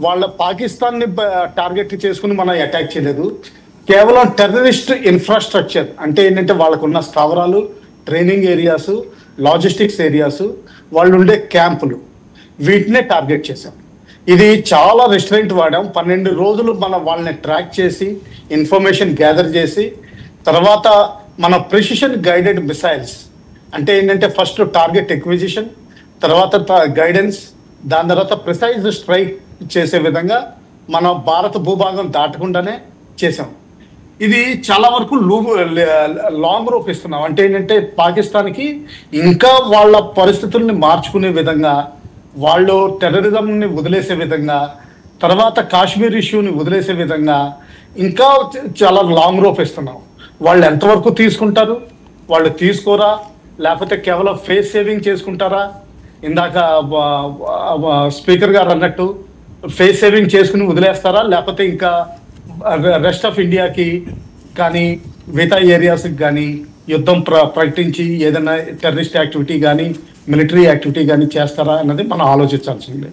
వాళ్ళ పాకిస్తాన్ని టార్గెట్ చేసుకుని మనం అటాక్ చేయలేదు. కేవలం టెర్రరిస్ట్ ఇన్ఫ్రాస్ట్రక్చర్ అంటే ఏంటంటే వాళ్ళకున్న స్థావరాలు, ట్రైనింగ్ ఏరియాస్, లాజిస్టిక్స్ ఏరియాస్, వాళ్ళు ఉండే క్యాంపులు, వీటినే టార్గెట్ చేశాం. ఇది చాలా రెస్ట్రెంట్ వాడాం. 12 రోజులు మనం వాళ్ళని ట్రాక్ చేసి ఇన్ఫర్మేషన్ గ్యాదర్ చేసి తర్వాత మన ప్రెసిషన్ గైడెడ్ మిసైల్స్ అంటే ఏంటంటే ఫస్ట్ టార్గెట్ ఎక్విజిషన్, తర్వాత గైడెన్స్, దాని తర్వాత ప్రిసైజ్ స్ట్రైక్ చేసే విధంగా మన భారత భూభాగం దాటకుండానే చేసాం. ఇది చాలా వరకు లాంగ్ రూప్ ఇస్తున్నాం. అంటే ఏంటంటే పాకిస్తాన్కి ఇంకా వాళ్ళ పరిస్థితుల్ని మార్చుకునే విధంగా, వాళ్ళు టెర్రరిజంని వదిలేసే విధంగా, తర్వాత కాశ్మీర్ ఇష్యూని వదిలేసే విధంగా ఇంకా చాలా లాంగ్ రూప్ ఇస్తున్నాం. వాళ్ళు ఎంతవరకు తీసుకుంటారు, వాళ్ళు తీసుకోరా, లేకపోతే కేవలం ఫేస్ సేవింగ్ చేసుకుంటారా? ఇందాక స్పీకర్ గారు అన్నట్టు ఫేస్ సేవింగ్ చేసుకుని వదిలేస్తారా, లేకపోతే ఇంకా రెస్ట్ ఆఫ్ ఇండియాకి కానీ మిగతా ఏరియాస్కి కానీ యుద్ధం ప్రకటించి ఏదైనా టెర్రరిస్ట్ యాక్టివిటీ కానీ మిలిటరీ యాక్టివిటీ కానీ చేస్తారా అన్నది మనం ఆలోచించాల్సిందే.